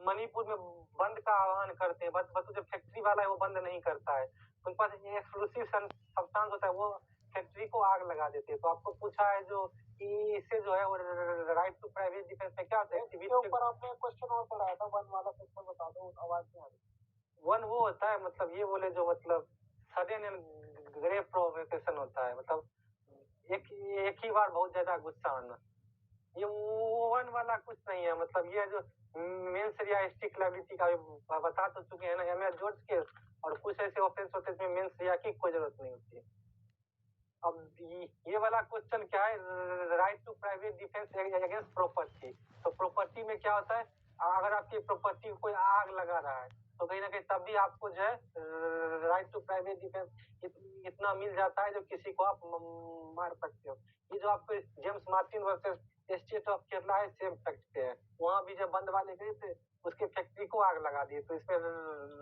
मणिपुर में बंद का आह्वान करते हैं, बट जो फैक्ट्री वाला है वो बंद नहीं करता है, उनके पास एक्सक्लूसिव सब्सटेंस होता है, वो फैक्ट्री को आग लगा देते हैं। तो आपको पूछा है जो कि इससे जो है वो राइट टू प्राइवेट डिफेंस में क्या होता है, इसके ऊपर आपने क्वेश्चन और पढ़ाया था, वन वाला सेक्शन बता दो, आवाज नहीं आ रही। वन वो होता है, मतलब ये बोले जो मतलब सडन एंड ग्रेव प्रोवोकेशन होता है, मतलब एक ही बार बहुत ज्यादा गुस्सा आना। ये वन वाला कुछ नहीं है, मतलब ये जो मेंस रियलिस्टिक लायबिलिटी का बता तो चुके हैं ना, एमएस जॉर्ज के, और कुछ ऐसे ऑफेंस होते हैं जिसमें मेंस रिया की कोई जरूरत नहीं होती है। अब ये वाला क्वेश्चन क्या है, right to private defence against property. तो प्रॉपर्टी में क्या होता है, अगर आपकी प्रॉपर्टी को कोई आग लगा रहा है तो कहीं ना कहीं तब भी आपको जो है राइट टू प्राइवेट डिफेंस इतना मिल जाता है जो किसी को आप मार सकते हो। ये जो आपको James Martin versus state of Kerala है, सेम फैक्ट पे है। वहां भी जब बंद वाले गए थे उसके फैक्ट्री को आग लगा दिए, तो इसमें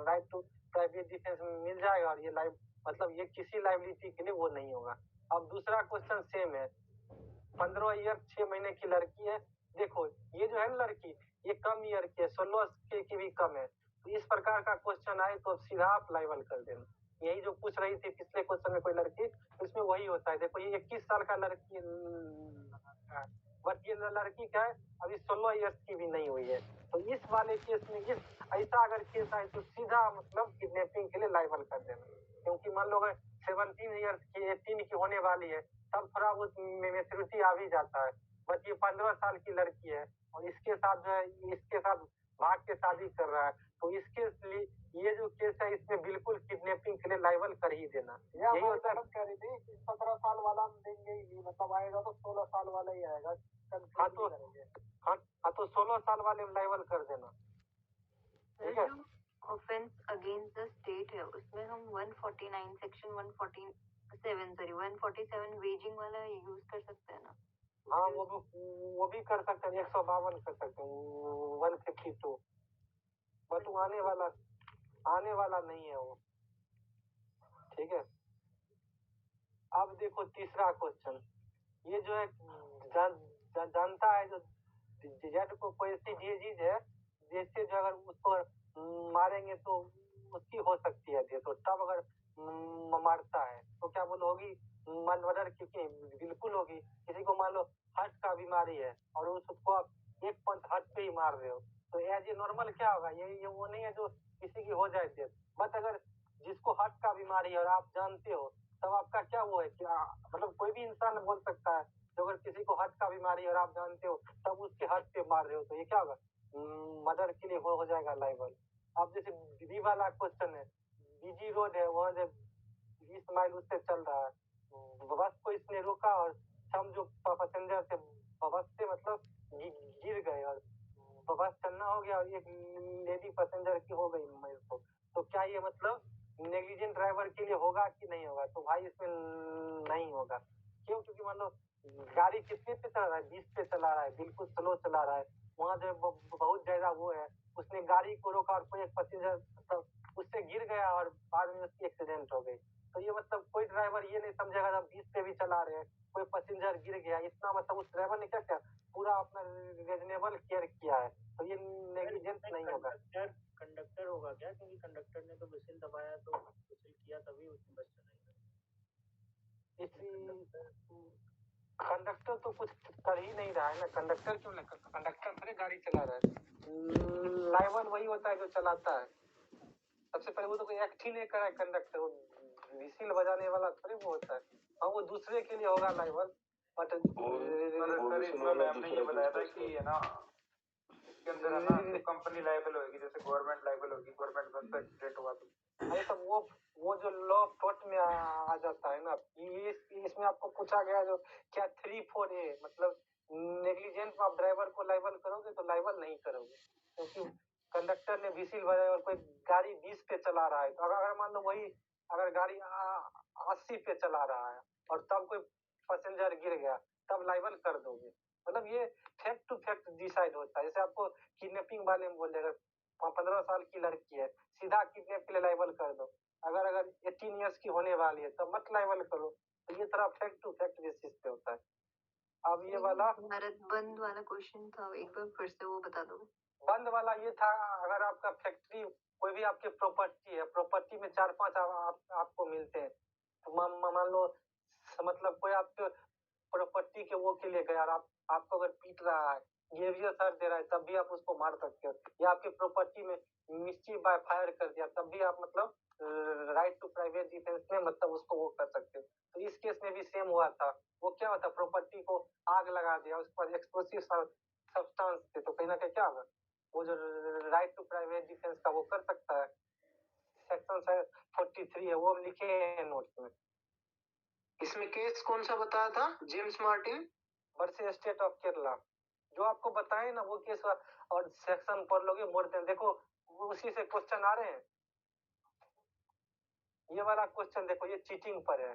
राइट टू प्राइवेट डिफेंस मिल जाएगा, और ये लाइव मतलब ये किसी लाइबिलिटी के लिए वो नहीं होगा। अब दूसरा क्वेश्चन सेम है, 15 ईयर 6 महीने की लड़की है, देखो ये जो है ना लड़की, ये कम ईयर की है, 16 की भी कम है, तो इस प्रकार का क्वेश्चन आए तो सीधा आप लाइबल कर देना। यही जो पूछ रही थी पिछले क्वेश्चन में कोई लड़की, उसमें वही होता है। देखो ये 21 साल का लड़की, बट ये लड़की क्या है अभी 16 ईयर्स की भी नहीं हुई है। तो इस वाले केस में इस ऐसा अगर केस आए तो सीधा मतलब किडनैपिंग के लिए लाइबल कर देना, क्योंकि मान लो अगर 17 ईयर्स की 18 की होने वाली है तब थोड़ा वो मेच्योरिटी आ भी जाता है, बट ये 15 साल की लड़की है और इसके साथ जो है इसके साथ भाग के शादी कर रहा है, तो इसके लिए ये जो केस है इसमें बिल्कुल किडनैपिंग के लिए लाइबल कर ही देना। यही होता है, कह रही थी 17 साल वाला हम देंगे ही, मतलब आएगा तो 16 साल वाला ही आएगा। हाँ तो 16 साल वाले में लाइबल कर देना, ठीक है। ऑफेंस अगेंस्ट द स्टेट है उसमें हम 149 सेक्शन 147 वेजिंग वाला यूज कर सकते हैं ना। हाँ वो भी कर सकते हैं, 152 कर सकते हैं, 152, बट वो आने वाला नहीं है वो, ठीक है। अब देखो तीसरा क्वेश्चन, ये जो है जानता है जो जेड को कोई ऐसी चीज है जिससे जो अगर उसको मारेंगे तो उसकी हो सकती है डेथ, तो तब अगर मारता है तो क्या बोलो होगी मर्डर, क्योंकि बिल्कुल होगी। किसी को मान लो हार्ट का बीमारी है और उसको आप एक पंच हार्ट पे ही मार रहे हो, तो एज ए नॉर्मल क्या होगा, ये वो नहीं है जो किसी की हो जाए डेथ। बट अगर जिसको हार्ट का बीमारी है और आप जानते हो तब आपका क्या वो है कि मतलब कोई भी इंसान बोल सकता है, तो अगर किसी को हार्ट का बीमारी है और आप जानते हो तब उसके हार्ट पे मार रहे हो, तो ये क्या होगा मर्डर के लिए हो जाएगा लाइबल। अब जैसे बी वाला क्वेश्चन है, बीजी रोड है, वहाँ जब 20 माइल उससे चल रहा है, बस को इसने रोका और हम जो पैसेंजर थे बस से मतलब गिर गए और बस चलना हो गया और एक लेडी पैसेंजर की हो गई मेरे को, तो क्या ये मतलब नेग्लिजेंट ड्राइवर के लिए होगा कि नहीं होगा? तो भाई इसमें नहीं होगा। क्यों? क्योंकि मान लो गाड़ी कितने पे चला रहा है, 20 पे चला रहा है, बिल्कुल स्लो चला रहा है, वहाँ जो बहुत ज्यादा वो है, उसने गाड़ी को रोका और कोई एक पैसेंजर मतलब उससे गिर गया और बाद में उसकी एक्सीडेंट हो गई। तो ये मतलब कोई ड्राइवर ये नहीं समझेगा जब 20 पे भी चला रहे हैं, कोई पैसेंजर गिर गया, इतना मतलब उस ड्राइवर ने क्या किया, पूरा अपना रीजनेबल केयर किया है, तो ये नेग्लिजेंस नहीं होगा। कंडक्टर होगा क्या, क्योंकि कंडक्टर ने तो व्हिसिल दबाया, तो व्हिसिल किया तभी उसने बस चलाई। कंडक्टर तो कुछ कर ही नहीं रहा है ना, कंडक्टर क्यों नहीं, कंडक्टर थोड़ी गाड़ी चला रहा है, लाइबल वही होता है जो चलाता है। सबसे पहले वो तो कोई एक्ट ही नहीं करा है कंडक्टर, वो व्हिसिल बजाने वाला थोड़ी वो होता है। हाँ वो दूसरे के लिए होगा लाइबल, बट मैम ने ये बताया था कि है ना इसके अंदर है ना कंपनी लाइबल होगी, जैसे गवर्नमेंट लाइबल होगी, गवर्नमेंट बस का एक्सीडेंट हुआ तो अरे तो वो जो लॉ टोट में आ जाता है ना, इसमें आपको पूछा गया जो क्या 3-4A मतलब नेग्लिजेंस आप ड्राइवर को लाइबल करोगे तो लाइबल नहीं करोगे, क्योंकि कंडक्टर ने व्हिसिल बजाया और कोई गाड़ी 20 पे चला रहा है, तो अगर मान लो वही अगर गाड़ी 80 पे चला रहा है और तब कोई पैसेंजर गिर गया तब लाइबल कर दोगे। मतलब ये फैक्ट टू फैक्ट डिसाइड होता है। जैसे आपको किडनैपिंग वाले में बोले, अगर 15 साल की लड़की है सीधा किडनैप के लिए लाइबल कर दो, अगर 18 ईयर्स की होने वाली है तब मत लाइबल करो। तो ये तरह फैक्ट टू फैक्ट बेसिस पे होता है। अब ये वाला भारत बंद वाला क्वेश्चन था, एक बार फिर से वो बता दो। बंद वाला ये था, अगर आपका फैक्ट्री कोई भी आपकी प्रॉपर्टी है, प्रॉपर्टी में 4-5 आपको मिलते हैं, तो मान लो मतलब कोई आपके प्रॉपर्टी के वो के लिए गया और आपको अगर पीट रहा है, ये सर दे रहा है, तब भी आप उसको मार सकते हो। या आपकी प्रॉपर्टी में मिस्चिफ बाय फायर कर दिया, तब भी आप मतलब राइट टू प्राइवेट डिफेंस में मतलब उसको वो कर सकते हो। तो इस केस में भी सेम हुआ था। वो क्या होता, प्रॉपर्टी को आग लगा दिया, उस पर एक्सप्लोसिव सब्सटेंस थे, तो कहीं ना कहीं क्या होगा, वो जो राइट टू प्राइवेट डिफेंस का वो कर सकता है। सेक्शन 43 है, वो हम लिखे हैं नोट्स में। इसमें केस कौन सा बताया था, James Martin versus state of Kerala, जो आपको बताए ना वो केस, और सेक्शन पढ़ लोगे मोर देन, देखो उसी से क्वेश्चन आ रहे हैं। ये वाला क्वेश्चन देखो, ये चीटिंग पर है।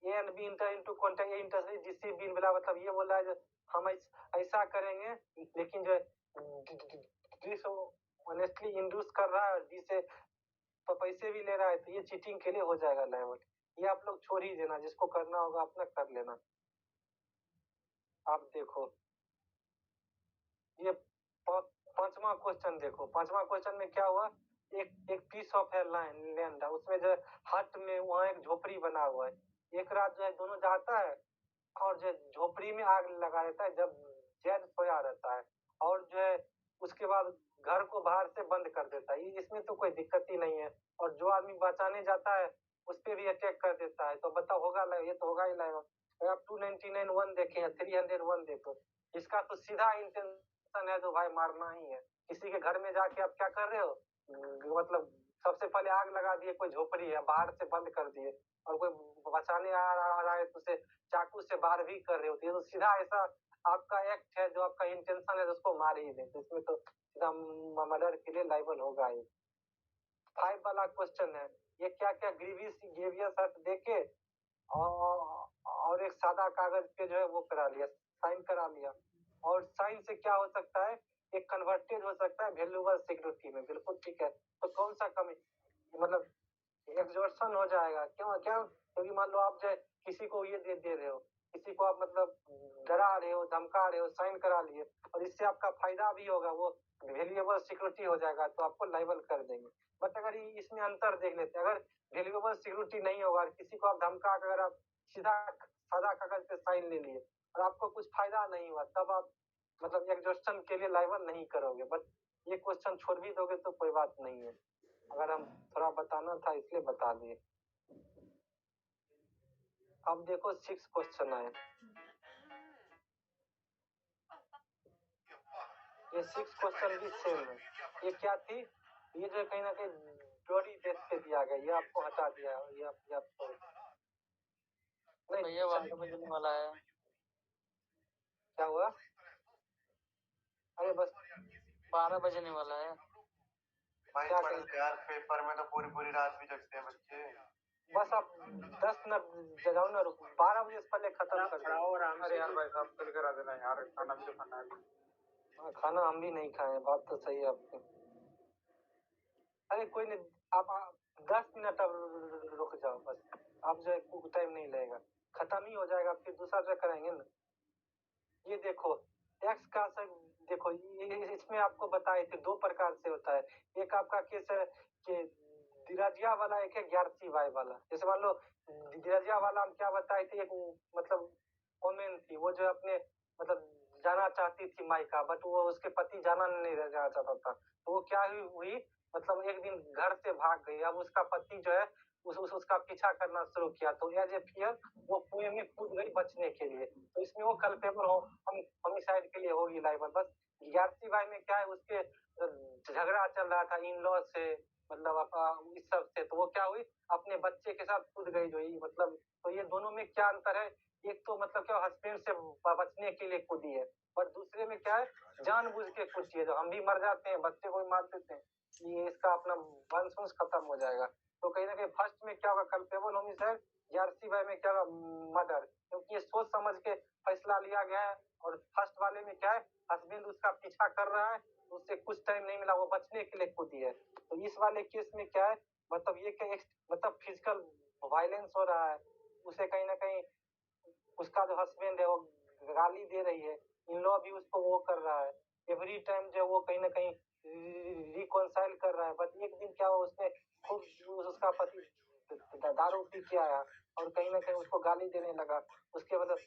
A and B enter into contact, A enter जिससे बी मिला, मतलब ये बोला है जो हम ऐसा करेंगे, लेकिन जो ऑनेस्टली इंड्यूस कर रहा है और बी से तो पैसे भी ले रहा है, तो ये चीटिंग के लिए हो जाएगा लायबल। ये आप लोग छोड़ ही देना, जिसको करना होगा अपना कर लेना। आप देखो ये पांचवा क्वेश्चन देखो, पांचवा क्वेश्चन में क्या हुआ, एक पीस ऑफ लैंड है, उसमें जो हट में वहाँ एक झोपड़ी बना हुआ है। एक रात जो है दोनों जाता है और जो झोपड़ी में आग लगा देता है जब जैद सोया रहता है, और जो है उसके बाद घर को बाहर से बंद कर देता है। इसमें तो कोई दिक्कत ही नहीं है, और जो आदमी बचाने जाता है उस पर भी अटैक कर देता है, तो बताओ होगा, ये तो होगा ही लाएगा। आप 299(1) देखें या 301 देखो, इसका तो सीधा इंटेंशन है तो भाई मारना ही है। किसी के घर में जाके आप क्या कर रहे हो, मतलब सबसे पहले आग लगा दिए, कोई झोपड़ी है बाहर से बंद कर दिए, और कोई बचाने आ रहा है तो उसे चाकू से बाहर भी कर रहे होते हैं, तो सीधा ऐसा आपका एक्ट है, जो आपका इंटेंशन है उसको मार ही दे, तो इसमें तो सीधा मर्डर के लिए लाइबल होगा ही। 5 वाला क्वेश्चन है, ये क्या क्या ग्रीवियस हर्ट देके और एक सादा कागज पे जो है वो करा लिया, साइन करा लिया, और साइन से क्या हो सकता है, एक कन्वर्टेड हो सकता है वैल्यूएबल सिक्योरिटी में, बिल्कुल ठीक है। तो कौन सा कमी, मतलब एग्जॉर्शन हो जाएगा, क्यों क्या, क्योंकि मान लो आप जो किसी को ये दे रहे हो, किसी को आप मतलब डरा रहे हो, धमका रहे हो, साइन करा लिए, और इससे आपका फायदा भी होगा, वो वैल्यूएबल सिक्योरिटी हो जाएगा, तो आपको लाइबल कर देंगे। बट अगर इसमें अंतर देख लेते हैं, अगर वैल्यूएबल सिक्योरिटी नहीं होगा और किसी को आप धमका कर अगर आप सीधा सादा कागज पे साइन ले लिए और आपको कुछ फायदा नहीं हुआ, तब आप मतलब एग्जॉर्शन के लिए लाइबल नहीं करोगे। बट ये क्वेश्चन छोड़ भी दोगे तो कोई बात नहीं है, अगर हम थोड़ा बताना था इसलिए बता दिए। अब देखो 6 क्वेश्चन आए, ये 6 क्वेश्चन भी सेम है। ये क्या थी, ये जो कहीं ना कहीं डोरी डेथ पे दिया गया, ये आपको हटा दिया, ये आपको नहीं, भैया 12 बजने वाला है। क्या हुआ, अरे बस 12 बजने वाला है। भाई क्या पढ़ करें? यार, पेपर में तो पूरी पूरी रात भी जगते हैं बच्चे। बस आप 10 मिनट जगाओ ना, रुको, 12 बजे से पहले खत्म कर दो। अरे यार भाई साहब फिर करा देना यार, खाना भी तो खाना है। हाँ, खाना हम भी नहीं खाए, बात तो सही है आपकी। अरे कोई नहीं, आप 10 मिनट अब रुक जाओ बस, आप जो है टाइम नहीं लगेगा, खत्म ही हो जाएगा, फिर दूसरा जो करेंगे ना। ये देखो एक्स का सर, देखो इसमें आपको बताए थे 2 प्रकार से होता है। एक आपका केस है कि दिराजिया वाला, एक है ग्यारसी वाई वाला। जैसे मान लो दिराजिया वाला हम क्या बताए थे, एक मतलब वोमेन थी, वो जो अपने मतलब जाना चाहती थी मायका, बट वो उसके पति जाना नहीं जाना चाहता था, तो वो क्या हुई, मतलब एक दिन घर से भाग गई। अब उसका पति जो है उसका पीछा करना शुरू किया, तो एज ए फियर वो कुएं में कूद गई बचने के लिए, तो इसमें वो कल्पेबल हो होमिसाइड के लिए होगी लाइबल। बस 11वीं बाई में क्या है, उसके झगड़ा चल रहा था इन लॉ से, मतलब इस सब से, तो वो क्या हुई, अपने बच्चे के साथ कूद गई जो ही, मतलब तो ये दोनों में क्या अंतर है, एक तो मतलब क्या हस्बैंड से बचने के लिए कूदी है, और दूसरे में क्या है, जानबूझ के कूदी है, जो हम भी मर जाते हैं, बच्चे को भी मार देते हैं, ये इसका अपना वंश खत्म हो जाएगा। तो कहीं ना कहीं फर्स्ट में क्या होगा, कल्पेबल होमिसाइड, 11वीं बाई में क्या होगा, मर्डर, क्योंकि ये सोच समझ के फैसला लिया गया है। और फर्स्ट वाले में क्या है, हस्बैंड उसका पीछा कर रहा है, उससे कुछ टाइम नहीं मिला, वो बचने के लिए कूदी है। तो इस वाले केस में क्या है, मतलब ये क्या मतलब फिजिकल वायलेंस हो रहा है, उसे कहीं ना कहीं उसका जो हस्बैंड है वो गाली दे रही है, इन लॉ भी उसको वो कर रहा है, एवरी टाइम जो है वो कहीं ना कहीं रिकॉन्साइल कर रहा है, बट एक दिन क्या हुआ, उसने खूब उसका पति दारू पी के आया और कहीं ना कहीं उसको गाली देने लगा, उसके मतलब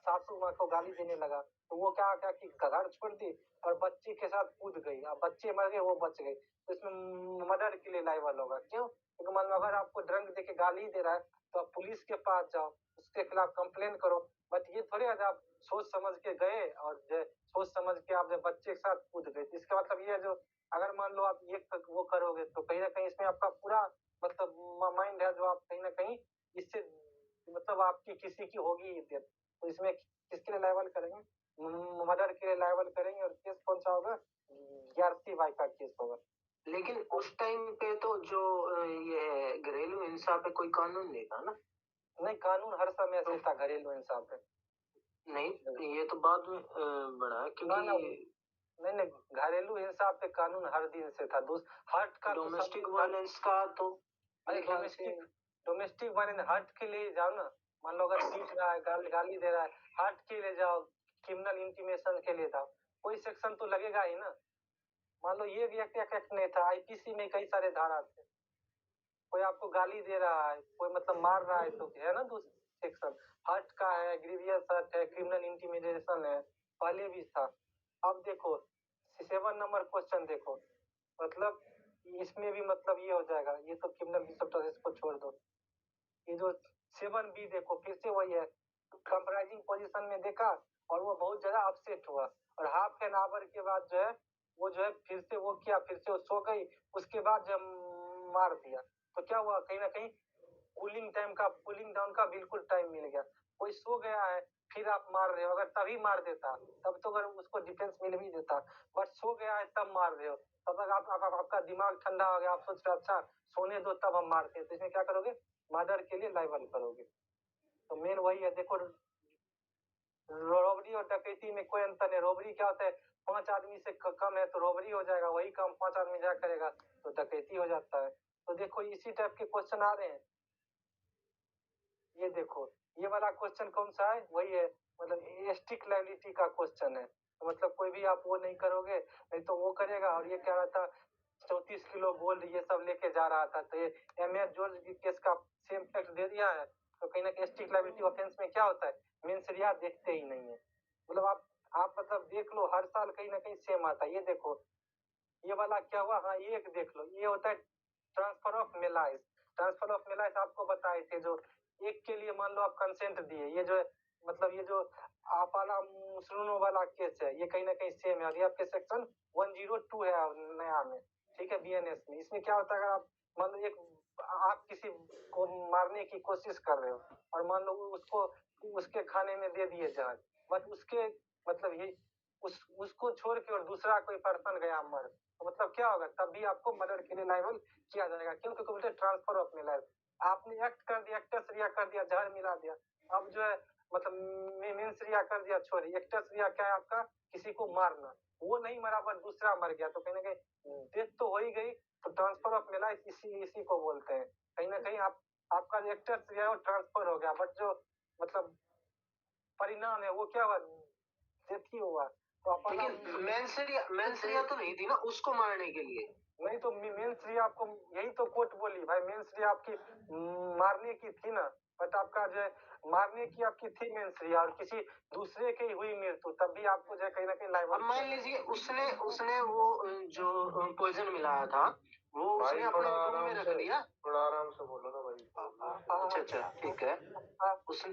सासू माँ को गाली देने लगा, तो वो क्या क्या कि घर छोड़ दी और बच्ची के साथ कूद गई, अब बच्चे मर गए, वो बच गई, तो इसमें मर्डर के लिए लायबल होगा। क्यों? क्योंकि मान लो अगर आपको ड्रंक देके गाली दे रहा है तो आप पुलिस के पास जाओ, उसके खिलाफ कंप्लेन करो, बट ये थोड़ी है आप सोच समझ के गए और सोच समझ के आप बच्चे के साथ कूद गए, इसका मतलब ये है जो अगर मान लो आप ये वो करोगे तो कहीं ना कहीं इसमें आपका पूरा मतलब माइंड है जो आप कहीं ना कहीं इससे मतलब आपकी किसी की होगी ही डेथ, तो इसमें किसके लिए लायबल करेंगे? मर्डर के लिए लायबल करेंगे और केस कौन सा होगा? ग्यारहवीं बाई का केस होगा। लेकिन उस टाइम पे तो जो ये घरेलू हिंसा पे कोई कानून नहीं था ना? नहीं, कानून हर समय से था घरेलू हिंसा पे। नहीं, ये तो बाद में बना है, क्योंकि नहीं, घरेलू हिंसा पे कानून हर दिन से था। हर्ट का डोमेस्टिक वायलेंस का तो अरे डोमेस्टिक वायलेंस हर्ट के लिए जाओ ना, मान लो अगर पीट रहा है, गाली दे रहा है, हर्ट के लिए जाओ, क्रिमिनल इंटीमेशन के लिए जाओ, कोई सेक्शन तो लगेगा ही ना। मान लो ये भी एक नहीं था, आईपीसी में कई सारे धारा थे, कोई आपको गाली दे रहा है, कोई मतलब मार रहा है तो है ना दूसरा सेक्शन, हर्ट का है, ग्रीवियस हर्ट है, क्रिमिनल इंटीमिडेशन है, पहले भी था। अब देखो 7 नंबर क्वेश्चन देखो, मतलब इसमें भी मतलब ये हो जाएगा, ये तो क्रिमिनल डिसऑर्डर, इसको छोड़ दो। ये जो 7B देखो, फिर से वही है, कंप्राइजिंग पोजीशन में देखा और वो बहुत ज्यादा अपसेट हुआ और हाफ एन आवर के बाद जो है वो जो है फिर से वो किया, फिर से वो सो गई, उसके बाद जब मार दिया तो क्या हुआ, कहीं ना कहीं कूलिंग डाउन का बिल्कुल टाइम मिल गया। कोई सो गया है फिर आप मार रहे हो, अगर तभी मार देता तब तो अगर उसको डिफेंस मिल भी देता, बट सो गया है तब मार रहे हो, तब तक आपका दिमाग ठंडा हो गया, आप सोच रहे अच्छा सोने दो तब हम मारते हैं, तो इसमें क्या करोगे? मर्डर के लिए लायबल करोगे। तो मेन वही है, देखो रॉबरी और डकैती में कोई अंतर नहीं। रॉबरी क्या होता है, 5 आदमी से कम है तो रॉबरी हो जाएगा, वही काम 5 आदमी जा करेगा तो डकैती हो जाता है। तो देखो इसी टाइप के क्वेश्चन आ रहे हैं। ये देखो ये वाला क्वेश्चन कौन सा है, वही है, मतलब स्टिक लायबिलिटी का क्वेश्चन है, तो मतलब कोई भी आप वो नहीं करोगे, नहीं तो वो करेगा। और ये कह रहा था 34 किलो गोल्ड ये सब लेके जा रहा था, तो ये एमएस जॉर्ज केस का सेम फैक्ट दे दिया है। तो कहीं ना कहीं स्टिक लायबिलिटी ऑफेंस में क्या होता है, मेंस रिया देखते ही नहीं है, मतलब आप मतलब देख लो हर साल कहीं ना कहीं सेम आता है। ये देखो ये वाला क्या हुआ, हाँ ये एक देख लो, ये होता है ट्रांसफर ऑफ मेलाइस। ट्रांसफर ऑफ मेलाइस आपको बताए थे, जो एक के लिए मान लो आप कंसेंट दिए, ये जो है मतलब ये जो आप वाला मुसलमानों वाला केस है, ये कहीं ना कहीं सेम है और ये आपके सेक्शन 102 है नया में, ठीक है, बीएनएस में। इसमें क्या होता है, अगर आप मान लो आप किसी को मारने की कोशिश कर रहे हो और मान लो उसको उसके खाने में दे दिए जहर, बट उसके मतलब ये उसको छोड़ के और दूसरा कोई पर्सन गया मर, तो मतलब क्या होगा, तब भी आपको मर्डर के लिए लायबल किया जाएगा। क्यों? क्योंकि बोलते ट्रांसफर ऑफ मेलाइस, आपने एक्ट कर दिया, एक्टस रिया कर दिया, जहर मिला दिया, अब जो है मतलब मेंस रिया कर दिया, छोड़ी एक्टस रिया क्या है आपका, किसी को मारना, वो नहीं मरा पर दूसरा मर गया, तो कहीं ना कहीं डेथ तो हो ही गई, तो ट्रांसफर ऑफ मेलाइस इसी को बोलते हैं। कहीं ना कहीं आपका जो एक्टस रिया है वो ट्रांसफर हो गया, बट जो मतलब परिणाम है वो क्या हुआ, डेथ ही हुआ। तो लेकिन मेंसरिया तो नहीं थी ना उसको मारने के लिए? नहीं तो मेंसरी आपको यही तो कोर्ट बोली भाई, मेंसरी आपकी मारने की थी ना, बट आपका जो है मारने की आपकी थी मेंसरी और किसी दूसरे की हुई मृत्यु, तब भी आपको जो है कहीं ना कहीं लाइव। अब मान लीजिए उसने वो जो पॉइजन मिलाया था वो उसने अपने रूम में रख लिया। थोड़ा आराम से बोलो ना भाई। अच्छा ठीक है। उसने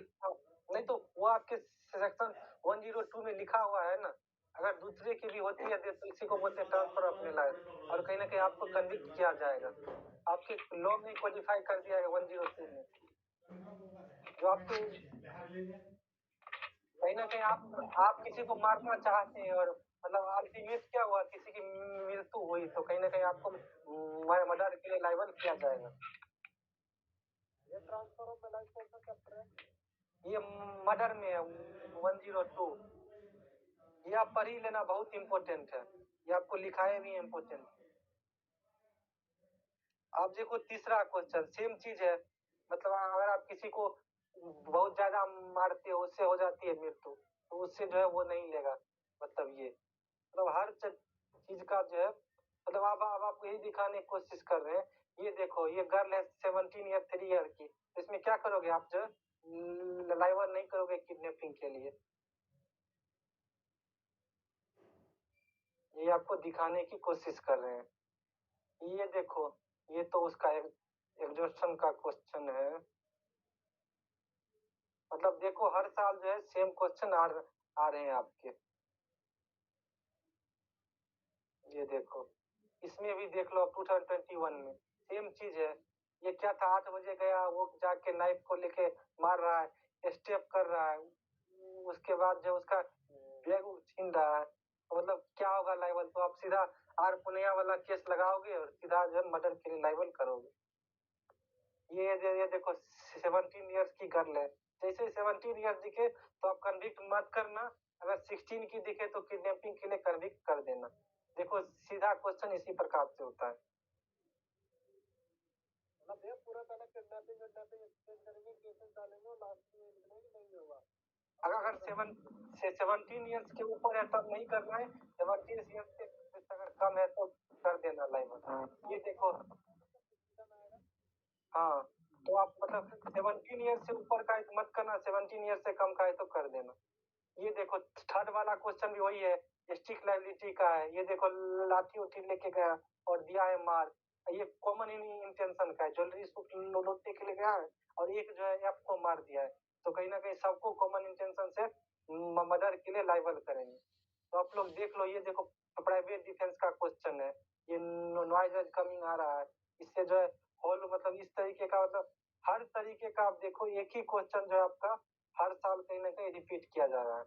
नहीं तो वो आपके सेक्शन 102 में लिखा हुआ है ना, अगर दूसरे की भी होती है तो इसी को बोलते हैं ट्रांसफर ऑफ मेलाइस, और कहीं ना कहीं आपको कन्विक्ट किया जाएगा, आपके लॉ में क्वालिफाई कर दिया है 102 में, जो आपको कहीं ना कहीं आप किसी को मारना चाहते हैं और मतलब अल्टीमेट क्या हुआ, किसी की मृत्यु हुई, तो कहीं ना कहीं आपको मर्डर के लिए लायबल किया जाएगा। ये ट्रांसफर ऑफ मेलाइस कौन सा चैप्टर है? ये मर्डर में है 102, ये आप पढ़ ही लेना, बहुत इंपॉर्टेंट है, ये आपको लिखाए भी इंपॉर्टेंट। आप देखो तीसरा क्वेश्चन सेम चीज है, मतलब अगर आप किसी को बहुत ज्यादा मारते हो उससे हो जाती है मृत्यु, तो उससे जो है वो नहीं लेगा, मतलब ये मतलब हर चीज का जो है मतलब अब आपको यही दिखाने की कोशिश कर रहे हैं। ये देखो ये गर्ल है 17 ईयर 3 ईयर की, इसमें क्या करोगे आप जो लाइवर नहीं करोगे किडनैपिंग के लिए। ये आपको दिखाने की कोशिश कर रहे हैं। ये देखो ये तो उसका एग्जॉर्शन का क्वेश्चन है। मतलब देखो हर साल जो है सेम क्वेश्चन आ रहे हैं आपके। ये देखो इसमें भी देख लो 2021 में सेम चीज है। ये क्या था 8 बजे गया वो जाके नाइफ को लेके मार रहा है, स्टेप कर रहा है, उसके बाद जो उसका बैग छीन रहा है। तो मतलब क्या होगा लाइबल, तो आप सीधा आर पुनिया वाला केस लगाओगे और सीधा जो है मर्डर के लिए लाइबल करोगे। ये देखो 17 इयर्स की गर्ल है, जैसे 17 इयर्स दिखे तो आप कन्विक्ट मत करना, अगर 16 की दिखे तो किडनैपिंग के लिए कन्विक्ट कर देना। देखो सीधा क्वेश्चन इसी प्रकार से होता है। अगर 17 इयर्स के ऊपर है तब नहीं करना है, 17 इयर्स से अगर कम है तो कर देना लाइव। ये देखो हाँ, तो आप मतलब 17 ईयर से ऊपर का है तो मत करना, 17 ईयर से कम का है तो कर देना। ये देखो थर्ड वाला क्वेश्चन भी वही है, स्टिक लाइबिलिटी का है। ये देखो लाठी उठी लेके गया और दिया है मार, ये कॉमन इंटेंशन का है, ज्वेलरी लूटने के लिए गया है और एक जो है एफ को मार दिया है। तो कहीं ना कहीं सबको कॉमन इंटेंशन से मर्डर के लिए लाइबल करेंगे। तो आप लोग देख लो, ये देखो प्राइवेट डिफेंस का क्वेश्चन है, ये नॉइज कमिंग आ रहा है, इससे जो है होल मतलब इस तरीके का मतलब हर तरीके का आप देखो एक ही क्वेश्चन जो है आपका हर साल कहीं ना कहीं रिपीट किया जा रहा है।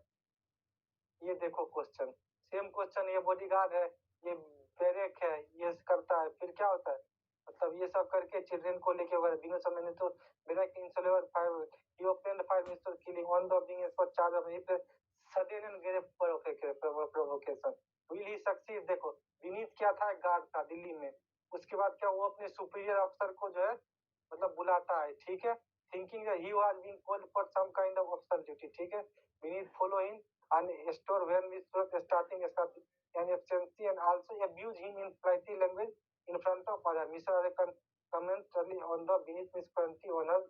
ये देखो क्वेश्चन सेम क्वेश्चन, ये बॉडीगार्ड है, ये बैरेक है, ये करता है, फिर क्या होता है मतलब ये सब करके चिल्ड्रन को लेके बिना समझने तो बैरेक इंसलेवर fire he opened fire Mr. killing on the being for charge of if sudden and grave provocation will he succeed। देखो विनीत क्या था, गार्ड था दिल्ली में, उसके बाद क्या वो अपने सुपीरियर अफसर को जो है मतलब बुलाता है, ठीक है, thinking he was being called for some kind of official duty, ठीक है, Vineet follow him and store when we starting an absentee and also abuse him in flighty language in front of other Mr. comment early on the Vinith misconduct on her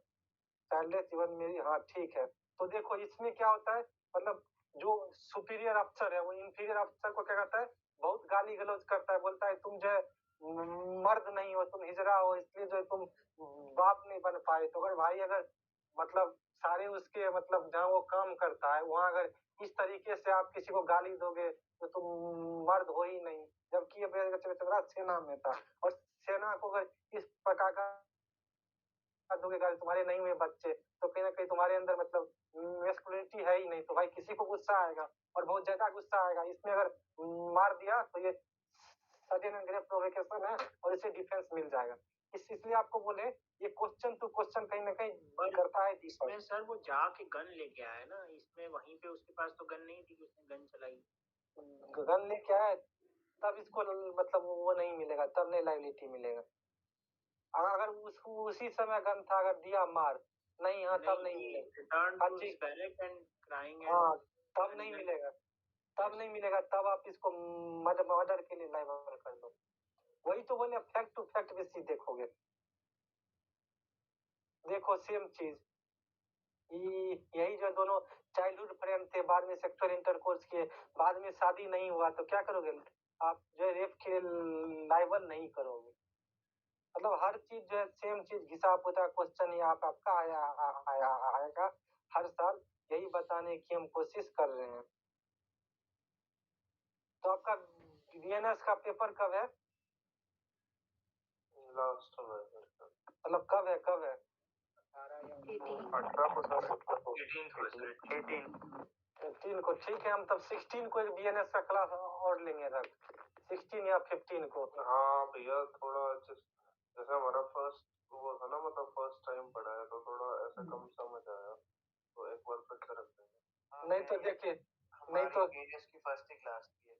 childless even मेरी, हाँ ठीक है। तो देखो इसमें क्या होता है मतलब जो सुपीरियर अफसर है वो इंफीरियर अफसर को क्या करता है, बहुत गाली गलौज करता है, बोलता है तुम जो है मर्द नहीं हो, तुम हिजड़ा हो, इसलिए जो है तुम बाप नहीं बन पाए। तो अगर भाई अगर मतलब सारे उसके मतलब जहाँ वो काम करता है वहाँ अगर इस तरीके से आप किसी को गाली दोगे तो तुम मर्द हो ही नहीं, जबकि ये सेना में था और सेना को अगर इस प्रकार का दोगे गाली, तुम्हारे नहीं हुए बच्चे तो कहीं ना कहीं तुम्हारे अंदर मतलब मैस्कुलिनिटी है ही नहीं, तो भाई किसी को गुस्सा आएगा और बहुत ज्यादा गुस्सा आएगा। इसमें अगर मार दिया तो ये सडन एंड ग्रेव प्रोवोकेशन है और इसे डिफेंस मिल जाएगा। इसलिए आपको बोले ये क्वेश्चन टू क्वेश्चन कहीं ना कहीं करता है। इसमें सर वो जाके गन लेके आया ना, इसमें वहीं पे उसके पास तो गन नहीं थी, उसने गन चलाई, गन लेके आया तब इसको मतलब वो नहीं मिलेगा, तब नहीं लाइबिलिटी मिलेगा। अगर उसी समय गन था अगर दिया मार नहीं, हाँ तब नहीं मिलेगा, हाँ तब नहीं मिलेगा, तब नहीं मिलेगा, तब आप इसको मर्डर के लिए लाइबल कर दो। वही तो बोले फैक्ट टू फैक्ट बेसिस देखोगे। देखो सेम चीज यही जो दोनों चाइल्डहुड फ्रेंड थे, बाद में सेक्सुअल इंटरकोर्स किए, बाद में शादी नहीं हुआ, तो क्या करोगे आप जो है रेप के लाइबल नहीं करोगे। मतलब हर चीज जो है सेम चीज घिसा पुता क्वेश्चन ही आपका आएगा हर साल, यही बताने की हम कोशिश कर रहे हैं। तो आपका बीएनएस का पेपर कब है? लास्ट में मतलब कब है 18 को, ठीक है, हम तब 16 को एक बीएनएस का क्लास और लेंगे रख 16 या 15 को। हाँ भैया थोड़ा जैसे हमारा फर्स्ट वो था ना, मतलब फर्स्ट टाइम पढ़ा है तो थोड़ा ऐसा कम समझ आया, तो एक बार फिर से रख देंगे। नहीं तो देखिए, नहीं तो बीएनएस की फर्स्ट ही क्लास थी,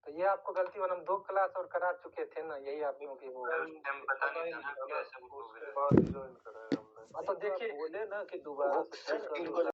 तो ये आपको गलती हम 2 क्लास और करा चुके थे ना, यही आप लोगों की वो पता नहीं था ना कैसे उसके बाद ज्वाइन करा है हमने। तो देखिए बोले ना कि दोबारा